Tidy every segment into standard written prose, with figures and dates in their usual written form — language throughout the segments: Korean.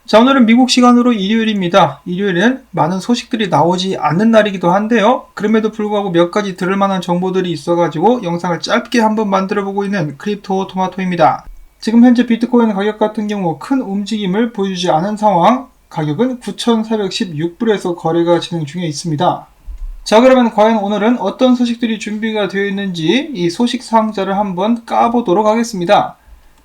자, 오늘은 미국 시간으로 일요일입니다. 일요일은 많은 소식들이 나오지 않는 날이기도 한데요. 그럼에도 불구하고 몇 가지 들을 만한 정보들이 있어가지고 영상을 짧게 한번 만들어보고 있는 크립토 토마토입니다. 지금 현재 비트코인 가격 같은 경우 큰 움직임을 보여주지 않은 상황, 가격은 9,416불에서 거래가 진행 중에 있습니다. 자, 그러면 과연 오늘은 어떤 소식들이 준비가 되어 있는지 이 소식 상자를 한번 까보도록 하겠습니다.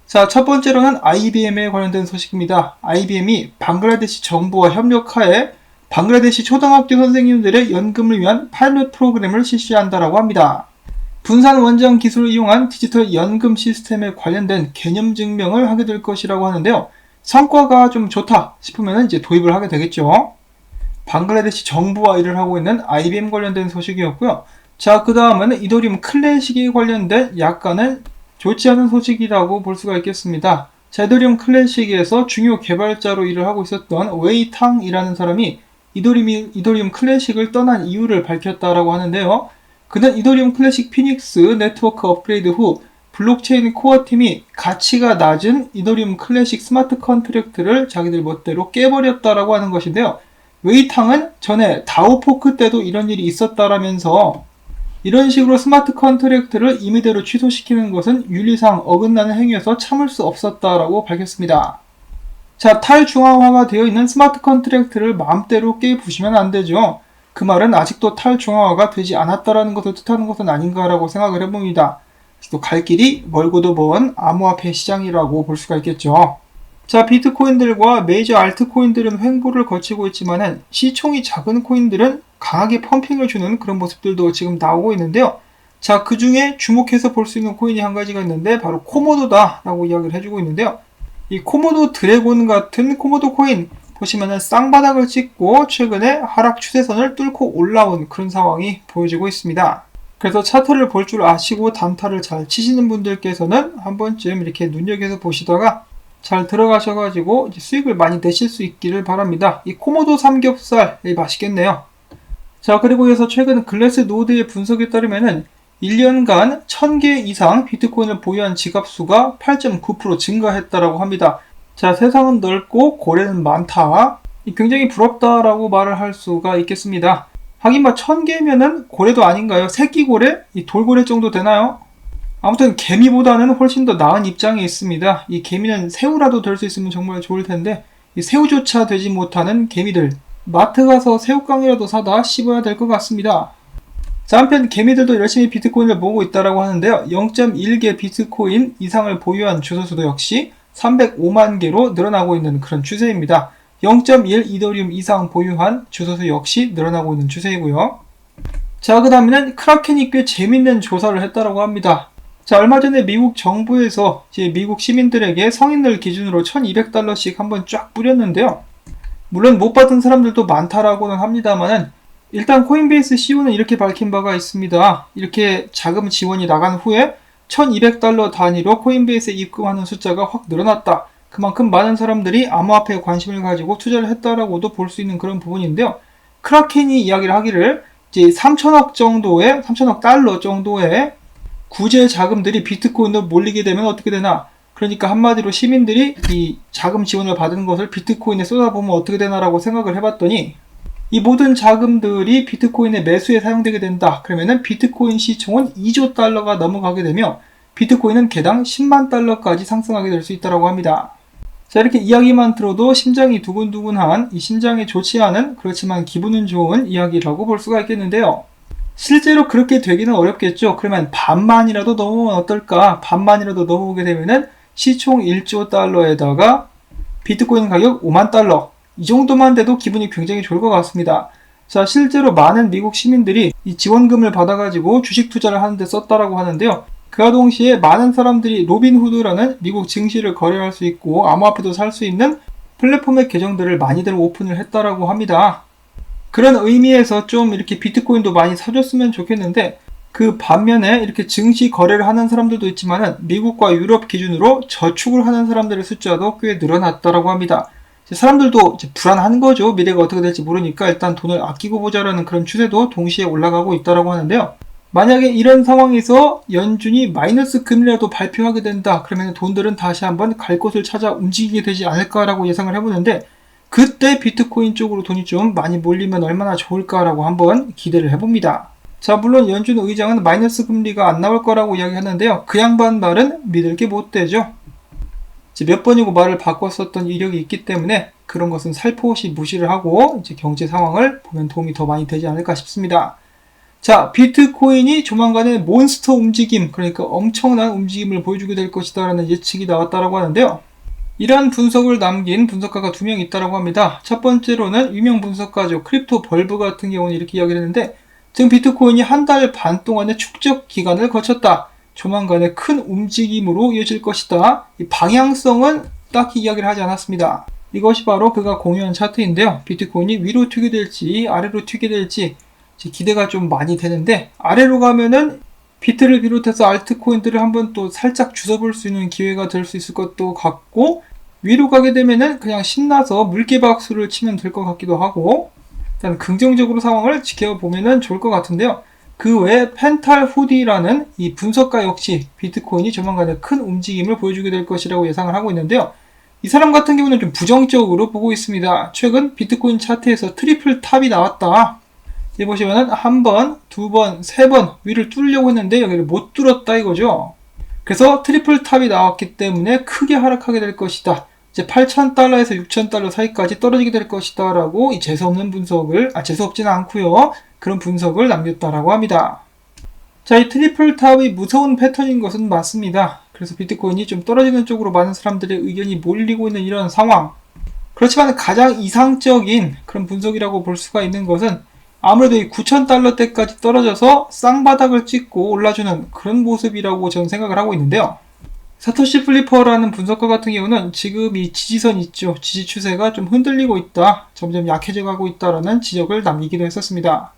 자, 첫 번째로는 IBM에 관련된 소식입니다. IBM이 방글라데시 정부와 협력하에 방글라데시 초등학교 선생님들의 연금을 위한 파일럿 프로그램을 실시한다라고 합니다. 분산 원장 기술을 이용한 디지털 연금 시스템에 관련된 개념 증명을 하게 될 것이라고 하는데요. 성과가 좀 좋다 싶으면 이제 도입을 하게 되겠죠. 방글라데시 정부와 일을 하고 있는 IBM 관련된 소식이었고요. 자, 그 다음은 이더리움 클래식에 관련된 약간은 좋지 않은 소식이라고 볼 수가 있겠습니다. 자, 이더리움 클래식에서 중요 개발자로 일을 하고 있었던 웨이탕이라는 사람이 이더리움 클래식을 떠난 이유를 밝혔다라고 하는데요. 그는 이더리움 클래식 피닉스 네트워크 업그레이드 후 블록체인 코어 팀이 가치가 낮은 이더리움 클래식 스마트 컨트랙트를 자기들 멋대로 깨버렸다라고 하는 것인데요. 웨이탕은 전에 다오 포크 때도 이런 일이 있었다라면서 이런 식으로 스마트 컨트랙트를 임의대로 취소시키는 것은 윤리상 어긋나는 행위여서 참을 수 없었다라고 밝혔습니다. 자, 탈중앙화가 되어 있는 스마트 컨트랙트를 마음대로 깨부시면 안 되죠. 그 말은 아직도 탈중앙화가 되지 않았다라는 것을 뜻하는 것은 아닌가라고 생각을 해봅니다. 또 갈 길이 멀고도 먼 암호화폐 시장이라고 볼 수가 있겠죠. 자, 비트코인들과 메이저 알트코인들은 횡보를 거치고 있지만은 시총이 작은 코인들은 강하게 펌핑을 주는 그런 모습들도 지금 나오고 있는데요. 자, 그 중에 주목해서 볼 수 있는 코인이 한 가지가 있는데 바로 코모도다 라고 이야기를 해주고 있는데요. 이 코모도 드래곤 같은 코모도 코인 보시면은 쌍바닥을 찍고 최근에 하락 추세선을 뚫고 올라온 그런 상황이 보여지고 있습니다. 그래서 차트를 볼 줄 아시고 단타를 잘 치시는 분들께서는 한 번쯤 이렇게 눈여겨서 보시다가 잘 들어가셔가지고 수익을 많이 내실 수 있기를 바랍니다. 이 코모도 삼겹살 맛있겠네요. 자, 그리고 이어서 최근 글래스 노드의 분석에 따르면은 1년간 1000개 이상 비트코인을 보유한 지갑수가 8.9% 증가했다라고 합니다. 자, 세상은 넓고 고래는 많다. 굉장히 부럽다라고 말을 할 수가 있겠습니다. 하긴 1000개면은 고래도 아닌가요? 새끼고래? 이 돌고래 정도 되나요? 아무튼 개미보다는 훨씬 더 나은 입장에 있습니다. 이 개미는 새우라도 될 수 있으면 정말 좋을 텐데 이 새우조차 되지 못하는 개미들, 마트 가서 새우깡이라도 사다 씹어야 될 것 같습니다. 자, 한편 개미들도 열심히 비트코인을 모으고 있다고 하는데요. 0.1개 비트코인 이상을 보유한 주소수도 역시 305만 개로 늘어나고 있는 그런 추세입니다. 0.1 이더리움 이상 보유한 주소수 역시 늘어나고 있는 추세이고요. 자, 그 다음에는 크라켄이 꽤 재밌는 조사를 했다고 합니다. 자, 얼마 전에 미국 정부에서 이제 미국 시민들에게 성인들 기준으로 $1200씩 한번 쫙 뿌렸는데요. 물론 못 받은 사람들도 많다라고는 합니다만은 일단 코인베이스 CEO는 이렇게 밝힌 바가 있습니다. 이렇게 자금 지원이 나간 후에 $1200 단위로 코인베이스에 입금하는 숫자가 확 늘어났다. 그만큼 많은 사람들이 암호화폐에 관심을 가지고 투자를 했다라고도 볼 수 있는 그런 부분인데요. 크라켄이 이야기를 하기를 이제 3천억 달러 정도의 구제 자금들이 비트코인으로 몰리게 되면 어떻게 되나? 그러니까 한마디로 시민들이 이 자금 지원을 받은 것을 비트코인에 쏟아보면 어떻게 되나라고 생각을 해봤더니 이 모든 자금들이 비트코인의 매수에 사용되게 된다. 그러면은 비트코인 시총은 2조 달러가 넘어가게 되며 비트코인은 개당 10만 달러까지 상승하게 될 수 있다고 합니다. 자, 이렇게 이야기만 들어도 심장이 두근두근한 이 심장에 좋지 않은 그렇지만 기분은 좋은 이야기라고 볼 수가 있겠는데요. 실제로 그렇게 되기는 어렵겠죠. 그러면 반만이라도 넘으면 어떨까? 반만이라도 넘어오게 되면은 시총 1조 달러에다가 비트코인 가격 5만 달러. 이 정도만 돼도 기분이 굉장히 좋을 것 같습니다. 자, 실제로 많은 미국 시민들이 이 지원금을 받아가지고 주식 투자를 하는데 썼다라고 하는데요. 그와 동시에 많은 사람들이 로빈후드라는 미국 증시를 거래할 수 있고 암호화폐도 살 수 있는 플랫폼의 계정들을 많이들 오픈을 했다라고 합니다. 그런 의미에서 좀 이렇게 비트코인도 많이 사줬으면 좋겠는데 그 반면에 이렇게 증시 거래를 하는 사람들도 있지만은 미국과 유럽 기준으로 저축을 하는 사람들의 숫자도 꽤 늘어났다라고 합니다. 사람들도 이제 불안한 거죠. 미래가 어떻게 될지 모르니까 일단 돈을 아끼고 보자라는 그런 추세도 동시에 올라가고 있다라고 하는데요. 만약에 이런 상황에서 연준이 마이너스 금리라도 발표하게 된다. 그러면 돈들은 다시 한번 갈 곳을 찾아 움직이게 되지 않을까라고 예상을 해보는데, 그때 비트코인 쪽으로 돈이 좀 많이 몰리면 얼마나 좋을까라고 한번 기대를 해봅니다. 자, 물론 연준 의장은 마이너스 금리가 안 나올 거라고 이야기하는데요. 그 양반 말은 믿을 게 못 되죠. 이제 몇 번이고 말을 바꿨었던 이력이 있기 때문에 그런 것은 살포시 무시를 하고 이제 경제 상황을 보면 도움이 더 많이 되지 않을까 싶습니다. 자, 비트코인이 조만간에 몬스터 움직임, 그러니까 엄청난 움직임을 보여주게 될 것이다 라는 예측이 나왔다라고 하는데요. 이러한 분석을 남긴 분석가가 2명 있다라고 합니다. 첫 번째로는 유명 분석가죠. 크립토 벌브 같은 경우는 이렇게 이야기를 했는데, 지금 비트코인이 한 달 반 동안의 축적 기간을 거쳤다. 조만간에 큰 움직임으로 이어질 것이다. 이 방향성은 딱히 이야기를 하지 않았습니다. 이것이 바로 그가 공유한 차트인데요. 비트코인이 위로 튀게 될지 아래로 튀게 될지 기대가 좀 많이 되는데, 아래로 가면은 비트를 비롯해서 알트코인들을 한번 또 살짝 주워볼 수 있는 기회가 될 수 있을 것도 같고, 위로 가게 되면은 그냥 신나서 물개박수를 치면 될 것 같기도 하고, 일단 긍정적으로 상황을 지켜보면은 좋을 것 같은데요. 그 외에 펜탈 후디라는 이 분석가 역시 비트코인이 조만간에 큰 움직임을 보여주게 될 것이라고 예상을 하고 있는데요. 이 사람 같은 경우는 좀 부정적으로 보고 있습니다. 최근 비트코인 차트에서 트리플 탑이 나왔다. 여기 보시면은 한 번, 두 번, 세 번 위를 뚫으려고 했는데 여기를 못 뚫었다 이거죠. 그래서 트리플 탑이 나왔기 때문에 크게 하락하게 될 것이다. 이제 8,000달러에서 6,000달러 사이까지 떨어지게 될 것이다 라고 이 재수없는 분석을, 재수없지는 않고요. 그런 분석을 남겼다라고 합니다. 자, 이 트리플 탑이 무서운 패턴인 것은 맞습니다. 그래서 비트코인이 좀 떨어지는 쪽으로 많은 사람들의 의견이 몰리고 있는 이런 상황. 그렇지만 가장 이상적인 그런 분석이라고 볼 수가 있는 것은 아무래도 이 9,000달러대까지 떨어져서 쌍바닥을 찍고 올라주는 그런 모습이라고 저는 생각을 하고 있는데요. 사토시 플리퍼라는 분석가 같은 경우는 지금 이 지지선 있죠. 지지 추세가 좀 흔들리고 있다. 점점 약해져 가고 있다라는 지적을 남기기도 했었습니다.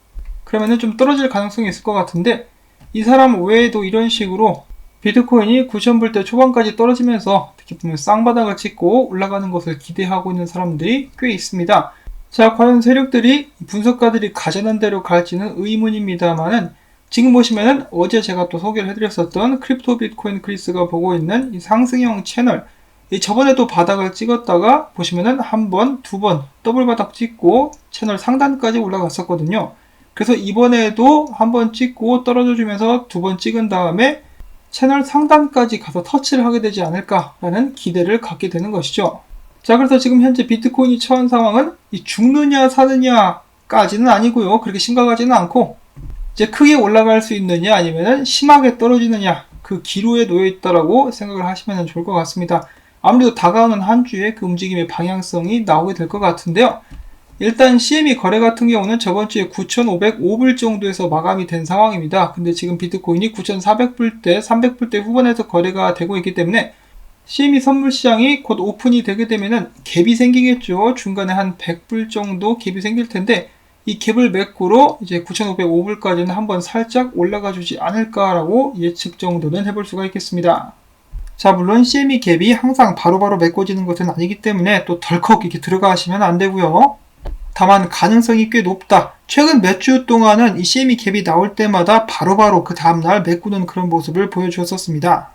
그러면은 좀 떨어질 가능성이 있을 것 같은데, 이 사람 외에도 이런 식으로 비트코인이 9,000불대 초반까지 떨어지면서 특히 보면 쌍바닥을 찍고 올라가는 것을 기대하고 있는 사람들이 꽤 있습니다. 자, 과연 세력들이 분석가들이 가자는 대로 갈지는 의문입니다만은, 지금 보시면은 어제 제가 또 소개를 해드렸었던 크립토 비트코인 크리스가 보고 있는 이 상승형 채널, 이 저번에도 바닥을 찍었다가 보시면은 한 번, 두 번 더블 바닥 찍고 채널 상단까지 올라갔었거든요. 그래서 이번에도 한 번 찍고 떨어져 주면서 두 번 찍은 다음에 채널 상단까지 가서 터치를 하게 되지 않을까라는 기대를 갖게 되는 것이죠. 자, 그래서 지금 현재 비트코인이 처한 상황은 이 죽느냐 사느냐까지는 아니고요. 그렇게 심각하지는 않고, 이제 크게 올라갈 수 있느냐 아니면 심하게 떨어지느냐, 그 기로에 놓여 있다라고 생각을 하시면 좋을 것 같습니다. 아무래도 다가오는 한 주에 그 움직임의 방향성이 나오게 될 것 같은데요. 일단 CME 거래 같은 경우는 저번 주에 9,505불 정도에서 마감이 된 상황입니다. 근데 지금 비트코인이 9,400불대, 300불대 후반에서 거래가 되고 있기 때문에 CME 선물 시장이 곧 오픈이 되게 되면은 갭이 생기겠죠. 중간에 한 100불 정도 갭이 생길 텐데, 이 갭을 메꾸로 이제 9,505불까지는 한번 살짝 올라가 주지 않을까라고 예측 정도는 해볼 수가 있겠습니다. 자, 물론 CME 갭이 항상 바로바로 메꿔지는 것은 아니기 때문에 또 덜컥 이렇게 들어가시면 안 되고요. 다만 가능성이 꽤 높다. 최근 몇 주 동안은 이 CME 갭이 나올 때마다 바로바로 그 다음날 메꾸는 그런 모습을 보여주었었습니다.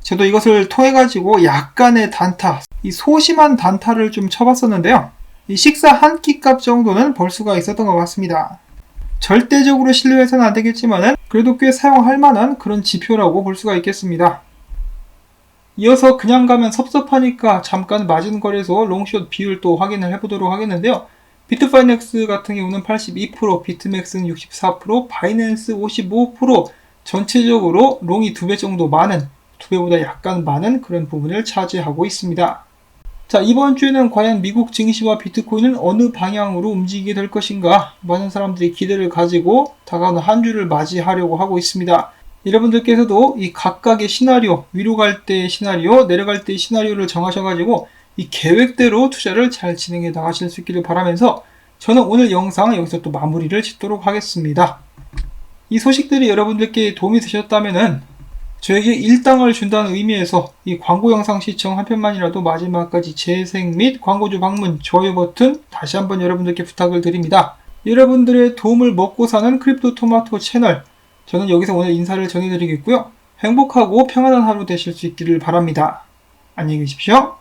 저도 이것을 통해 가지고 약간의 단타, 이 소심한 단타를 좀 쳐봤었는데요. 이 식사 한 끼 값 정도는 벌 수가 있었던 것 같습니다. 절대적으로 신뢰해서는 안 되겠지만은 그래도 꽤 사용할 만한 그런 지표라고 볼 수가 있겠습니다. 이어서 그냥 가면 섭섭하니까 잠깐 마진 거래소 롱숏 비율 또 확인을 해보도록 하겠는데요. 비트파이넥스 같은 경우는 82%, 비트맥스는 64%, 바이낸스 55%, 전체적으로 롱이 2배 정도 많은, 2배보다 약간 많은 그런 부분을 차지하고 있습니다. 자, 이번 주에는 과연 미국 증시와 비트코인은 어느 방향으로 움직이게 될 것인가, 많은 사람들이 기대를 가지고 다가오는 한 주를 맞이하려고 하고 있습니다. 여러분들께서도 이 각각의 시나리오, 위로 갈 때의 시나리오, 내려갈 때의 시나리오를 정하셔가지고 이 계획대로 투자를 잘 진행해 나가실 수 있기를 바라면서, 저는 오늘 영상 여기서 또 마무리를 짓도록 하겠습니다. 이 소식들이 여러분들께 도움이 되셨다면은 저에게 일당을 준다는 의미에서 이 광고 영상 시청 한 편만이라도 마지막까지 재생 및 광고주 방문, 좋아요 버튼 다시 한번 여러분들께 부탁을 드립니다. 여러분들의 도움을 먹고 사는 크립토 토마토 채널, 저는 여기서 오늘 인사를 전해드리겠고요. 행복하고 평안한 하루 되실 수 있기를 바랍니다. 안녕히 계십시오.